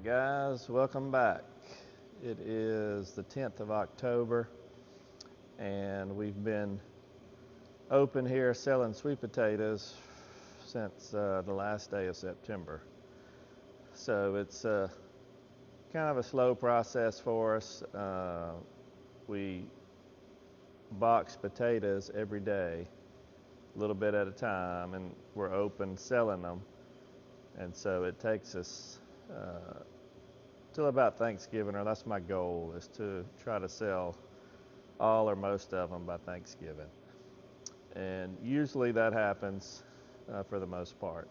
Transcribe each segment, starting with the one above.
Guys, welcome back. It is the 10th of October and we've been open here selling sweet potatoes since the last day of September. So it's kind of a slow process for us. We box potatoes every day, a little bit at a time, and we're open selling them. And so it takes us till about Thanksgiving, or that's my goal, is to try to sell all or most of them by Thanksgiving. And usually that happens for the most part.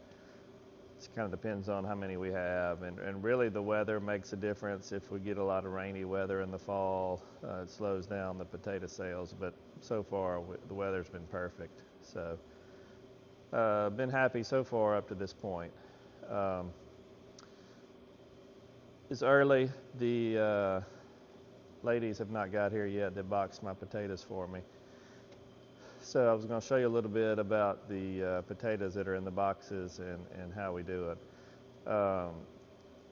It kind of depends on how many we have, and really the weather makes a difference. If we get a lot of rainy weather in the fall, it slows down the potato sales, but so far the weather's been perfect. So been happy so far up to this point. It's early. The ladies have not got here yet. They boxed my potatoes for me. So I was going to show you a little bit about the potatoes that are in the boxes and how we do it.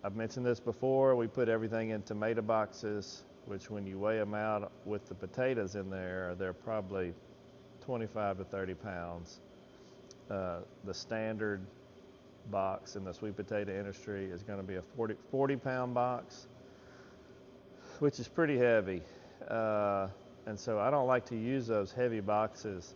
I've mentioned this before. We put everything in tomato boxes, which when you weigh them out with the potatoes in there, they're probably 25 to 30 pounds. The standard box in the sweet potato industry is going to be a 40 pound box, which is pretty heavy. And so I don't like to use those heavy boxes,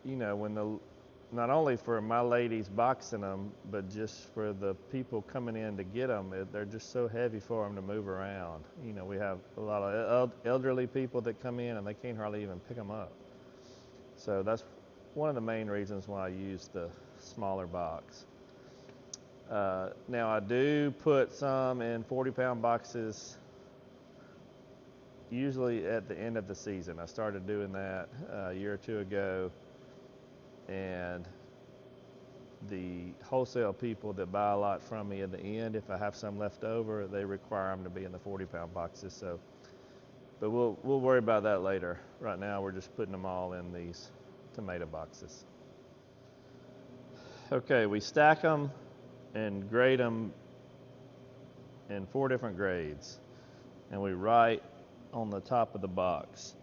not only for my ladies boxing them, but just for the people coming in to get them. They're just so heavy for them to move around. We have a lot of elderly people that come in and they can't hardly even pick them up. So that's one of the main reasons why I use the smaller box. Now I do put some in 40 pound boxes usually at the end of the season. I started doing that a year or two ago, and the wholesale people that buy a lot from me at the end, if I have some left over, they require them to be in the 40 pound boxes. But we'll worry about that later. Right now we're just putting them all in these tomato boxes. Okay, we stack them and grade them in 4 different grades, and we write on the top of the box.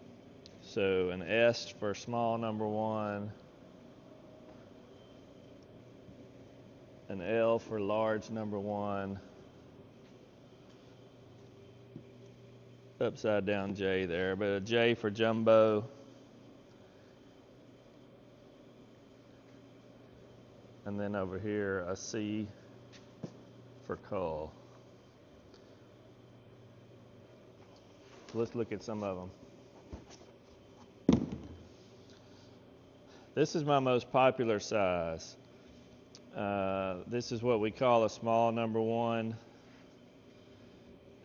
So an S for small number 1, an L for large number 1, upside down J there, but a J for jumbo, and then over here a C for cull. Let's look at some of them. This is my most popular size. This is what we call a small number 1,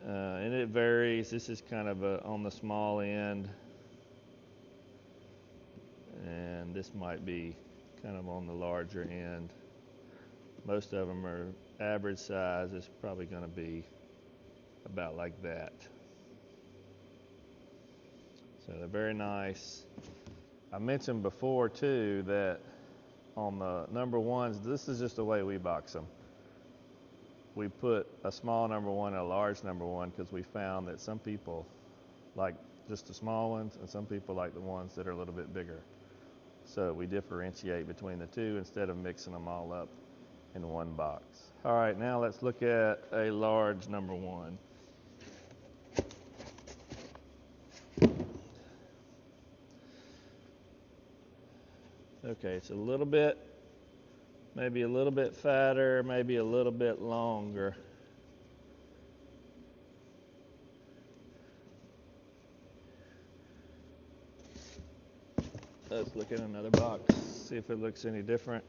and it varies. This is kind of on the small end, and this might be kind of on the larger end. Most of them are average size. It's probably going to be about like that. So they're very nice. I mentioned before too that on the number 1s, this is just the way we box them. We put a small number 1 and a large number 1 because we found that some people like just the small ones and some people like the ones that are a little bit bigger. So we differentiate between the two instead of mixing them all up in one box. All right, now let's look at a large number 1. Okay, it's a little bit, maybe a little bit fatter, maybe a little bit longer. Let's look at another box, see if it looks any different.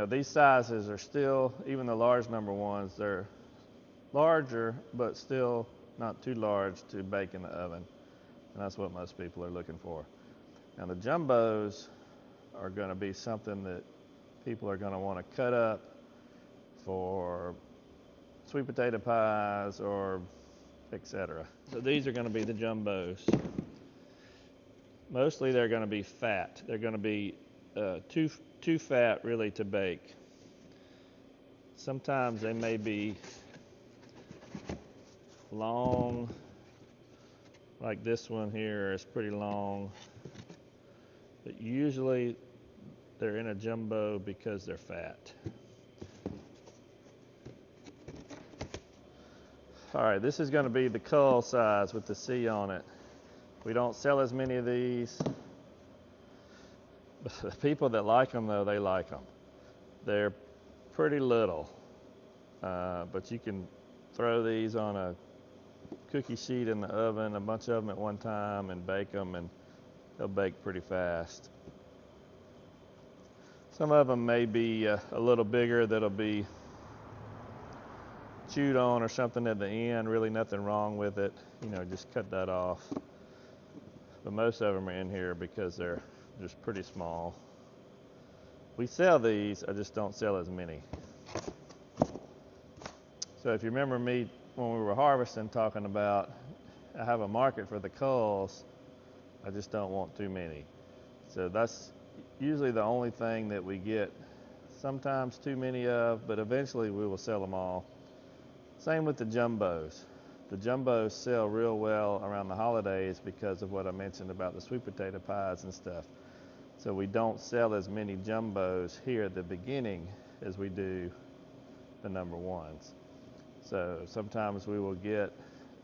These sizes are still, even the large number 1s, they're larger, but still not too large to bake in the oven. And that's what most people are looking for. Now the jumbos are going to be something that people are going to want to cut up for sweet potato pies or etc. So these are going to be the jumbos. Mostly they're going to be fat. They're going to be too fat really to bake. Sometimes they may be long, like this one here is pretty long, but usually they're in a jumbo because they're fat. All right, this is going to be the cull size with the C on it. We don't sell as many of these. The people that like them, though, they like them. They're pretty little, but you can throw these on a cookie sheet in the oven, a bunch of them at one time, and bake them, and they'll bake pretty fast. Some of them may be a little bigger that'll be chewed on or something at the end. Really nothing wrong with it. You know, just cut that off. But most of them are in here because they're just pretty small. We sell these, I just don't sell as many. So if you remember me when we were harvesting talking about I have a market for the culls, I just don't want too many. So that's usually the only thing that we get sometimes too many of, but eventually we will sell them all. Same with the jumbos. The jumbos sell real well around the holidays because of what I mentioned about the sweet potato pies and stuff. So we don't sell as many jumbos here at the beginning as we do the number ones. So sometimes we will get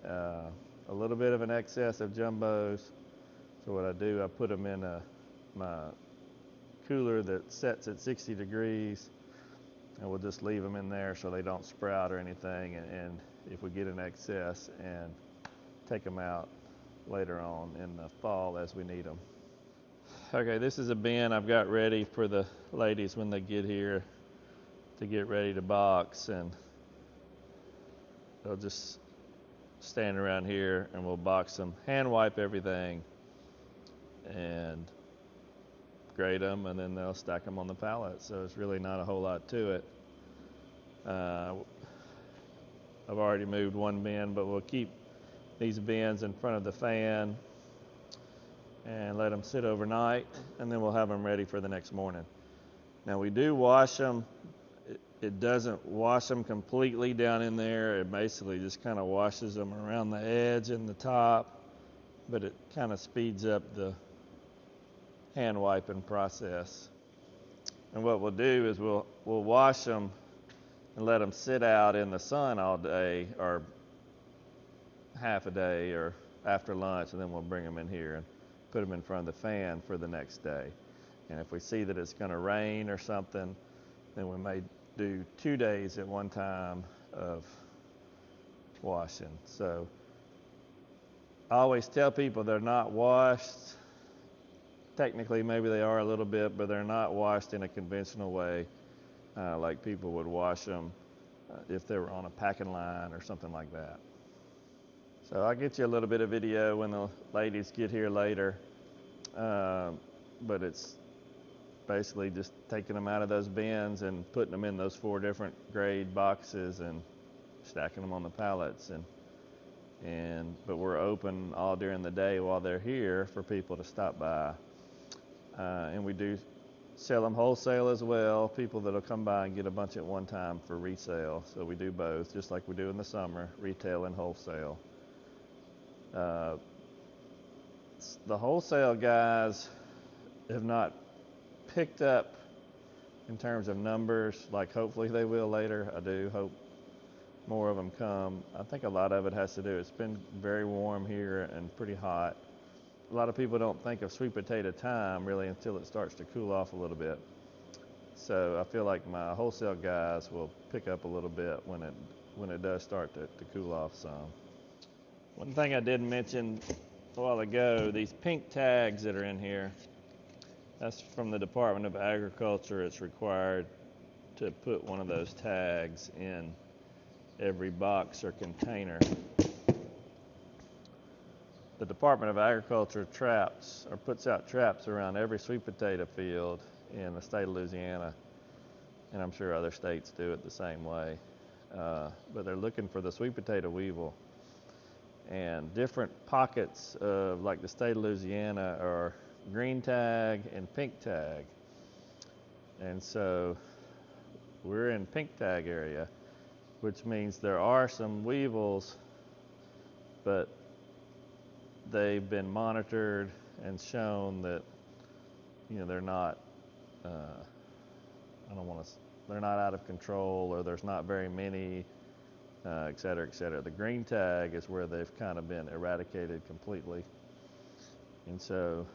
a little bit of an excess of jumbos. So what I do, I put them in my cooler that sets at 60 degrees, and we'll just leave them in there so they don't sprout or anything, and if we get an excess, and take them out later on in the fall as we need them. Okay, this is a bin I've got ready for the ladies when they get here to get ready to box, and they'll just stand around here and we'll box them, hand wipe everything, and grate them, and then they'll stack them on the pallet. So it's really not a whole lot to it. I've already moved one bin, but we'll keep these bins in front of the fan and let them sit overnight, and then we'll have them ready for the next morning. Now we do wash them. It doesn't wash them completely down in there. It basically just kind of washes them around the edge and the top, but it kind of speeds up the hand wiping process. And what we'll do is we'll wash them and let them sit out in the sun all day, or half a day, or after lunch, and then we'll bring them in here and put them in front of the fan for the next day. And if we see that it's going to rain or something, then we may do 2 days at one time of washing. So I always tell people they're not washed. Technically, maybe they are a little bit, but they're not washed in a conventional way, like people would wash them if they were on a packing line or something like that. So I'll get you a little bit of video when the ladies get here later, but it's basically just taking them out of those bins and putting them in those 4 different grade boxes and stacking them on the pallets. But we're open all during the day while they're here for people to stop by. And we do sell them wholesale as well, people that'll come by and get a bunch at one time for resale. So we do both, just like we do in the summer, retail and wholesale. The wholesale guys have not picked up in terms of numbers, like hopefully they will later. I do hope more of them come. I think a lot of it has to do, it's been very warm here and pretty hot. A lot of people don't think of sweet potato time really until it starts to cool off a little bit. So I feel like my wholesale guys will pick up a little bit when it does start to cool off some. One thing I didn't mention a while ago, these pink tags that are in here, that's from the Department of Agriculture. It's required to put one of those tags in every box or container. The Department of Agriculture traps or puts out traps around every sweet potato field in the state of Louisiana, and I'm sure other states do it the same way. but they're looking for the sweet potato weevil. And different pockets of like the state of Louisiana are green tag and pink tag. And so we're in pink tag area, which means there are some weevils, but they've been monitored and shown that, you know, they're not, they're not out of control, or there's not very many, et cetera, et cetera. The green tag is where they've kind of been eradicated completely. And so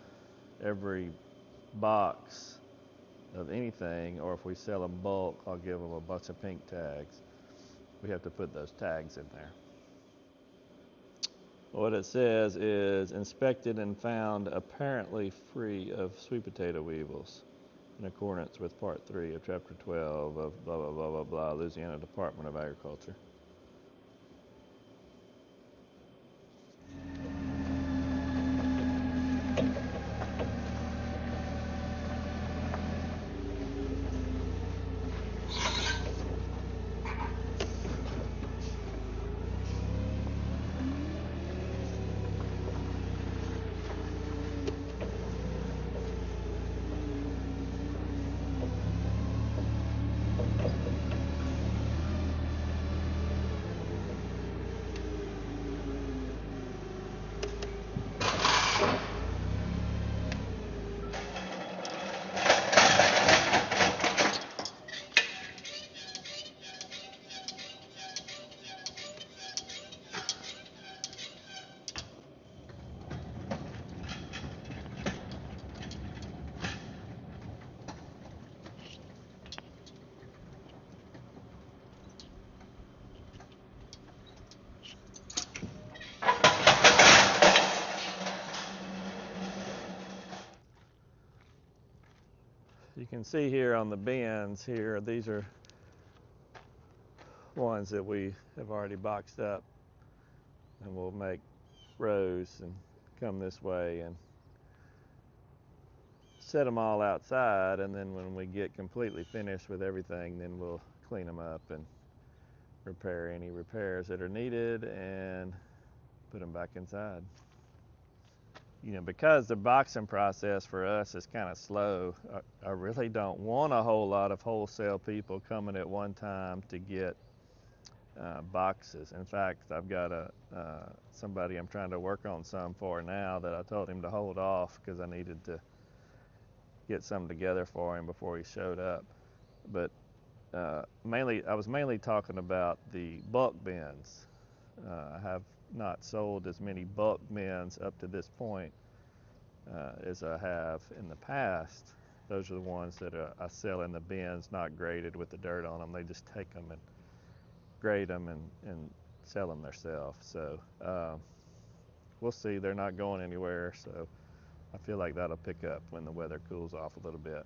every box of anything, or if we sell in bulk, I'll give them a bunch of pink tags. We have to put those tags in there. What it says is inspected and found apparently free of sweet potato weevils in accordance with Part 3 of Chapter 12 of blah, blah, blah, blah, blah, Louisiana Department of Agriculture. You can see here on the bins here, these are ones that we have already boxed up, and we'll make rows and come this way and set them all outside, and then when we get completely finished with everything, then we'll clean them up and repair any repairs that are needed and put them back inside. You know, because the boxing process for us is kind of slow, I really don't want a whole lot of wholesale people coming at one time to get boxes. In fact, I've got somebody I'm trying to work on some for now that I told him to hold off because I needed to get some together for him before he showed up. But I was mainly talking about the bulk bins. I have not sold as many bulk bins up to this point as I have in the past. Those are the ones that I sell in the bins, not graded with the dirt on them. They just take them and grade them and sell them themselves. So we'll see. They're not going anywhere, so I feel like that'll pick up when the weather cools off a little bit.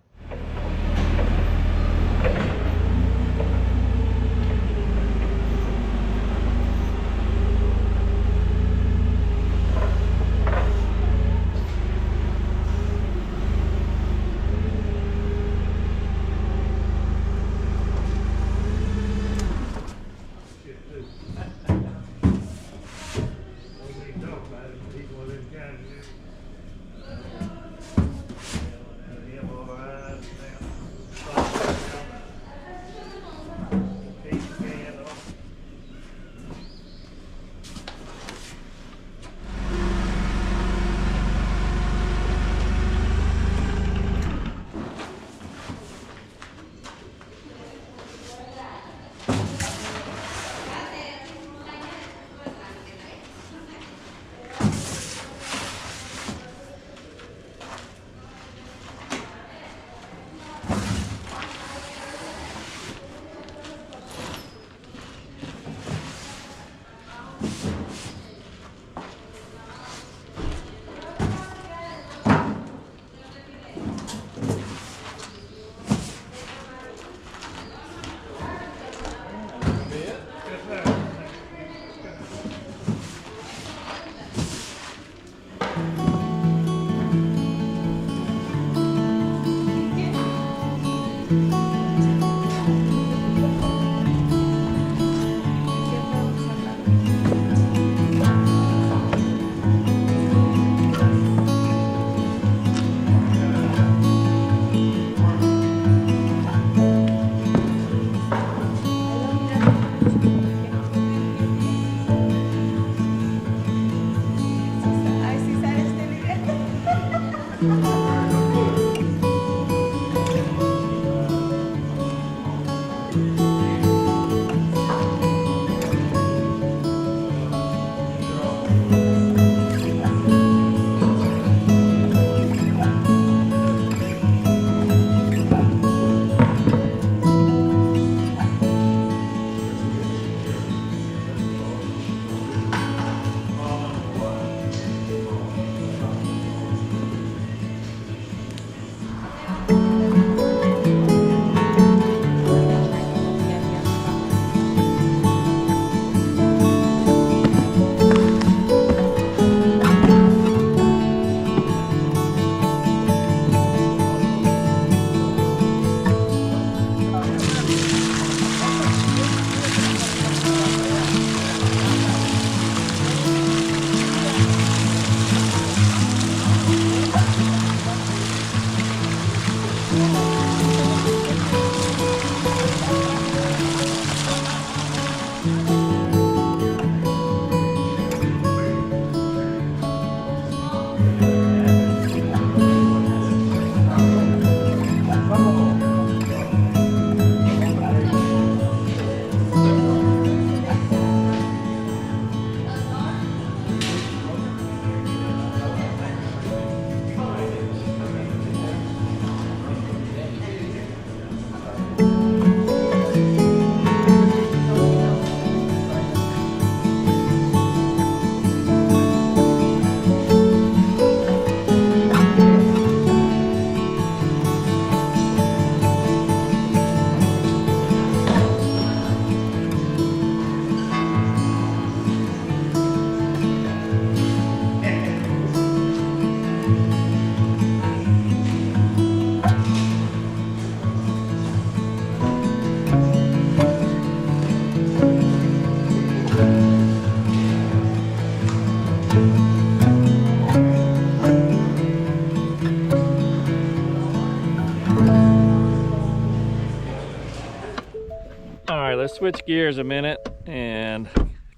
All right, let's switch gears a minute and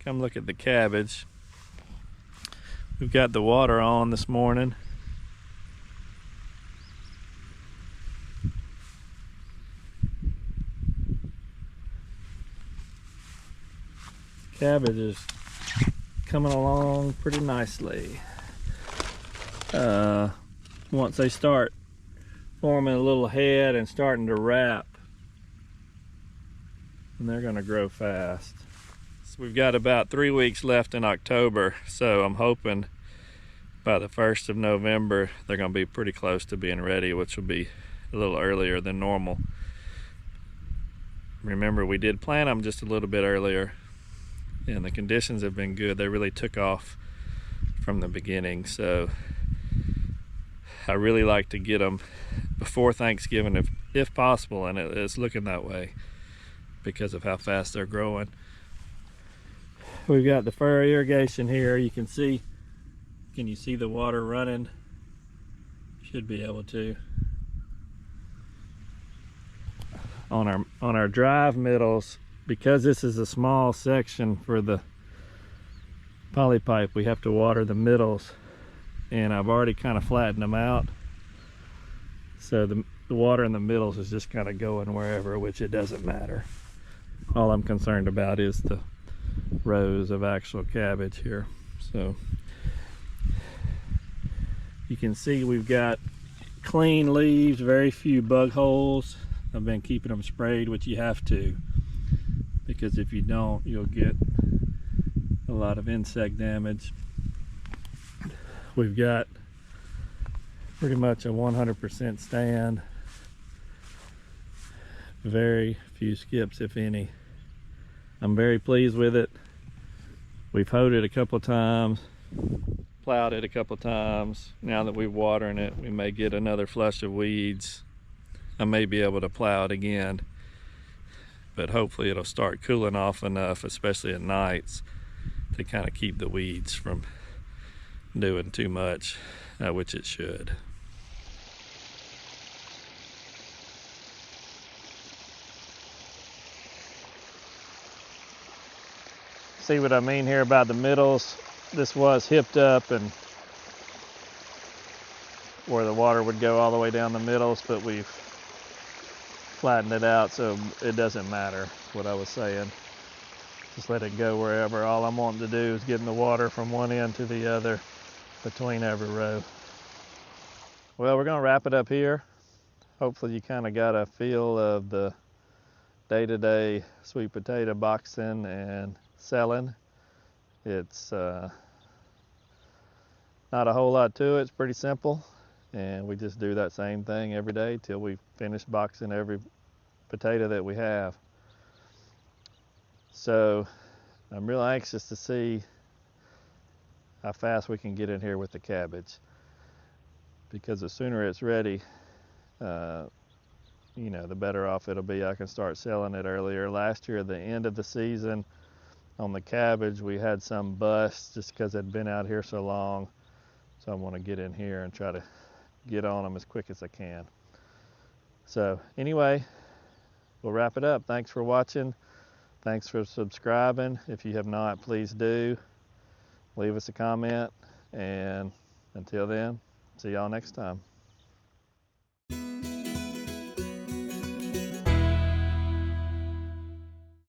come look at the cabbage. We've got the water on this morning. Cabbage is coming along pretty nicely. Once they start forming a little head and starting to wrap, and they're going to grow fast. So we've got about 3 weeks left in October, so I'm hoping by the 1st of November they're going to be pretty close to being ready, which will be a little earlier than normal. Remember, we did plant them just a little bit earlier, and the conditions have been good. They really took off from the beginning, so I really like to get them before Thanksgiving if possible, and it's looking that way because of how fast they're growing. We've got the furrow irrigation here. You can see, can you see the water running? Should be able to. On our drive middles, because this is a small section for the poly pipe, we have to water the middles, and I've already kind of flattened them out, so the water in the middles is just kind of going wherever, which it doesn't matter. All I'm concerned about is the rows of actual cabbage here. So you can see we've got clean leaves, very few bug holes. I've been keeping them sprayed, which you have to, because if you don't, you'll get a lot of insect damage. We've got pretty much a 100% stand. Very few skips, if any. I'm very pleased with it. We've hoed it a couple of times, plowed it a couple of times. Now that we're watering it, we may get another flush of weeds. I may be able to plow it again, but hopefully it'll start cooling off enough, especially at nights, to kind of keep the weeds from doing too much, which it should. See what I mean here about the middles? This was hipped up and where the water would go all the way down the middles, but we've flatten it out so it doesn't matter, what I was saying. Just let it go wherever. All I'm wanting to do is getting the water from one end to the other between every row. Well, we're gonna wrap it up here. Hopefully you kind of got a feel of the day-to-day sweet potato boxing and selling. It's not a whole lot to it. It's pretty simple, and we just do that same thing every day till we finish boxing every potato that we have. So I'm real anxious to see how fast we can get in here with the cabbage, because the sooner it's ready, you know, the better off it'll be. I can start selling it earlier. Last year, at the end of the season, on the cabbage, we had some busts just because it had been out here so long. So I want to get in here and try to get on them as quick as I can. So anyway, we'll wrap it up. Thanks for watching. Thanks for subscribing. If you have not, please do. Leave us a comment. And until then, see y'all next time.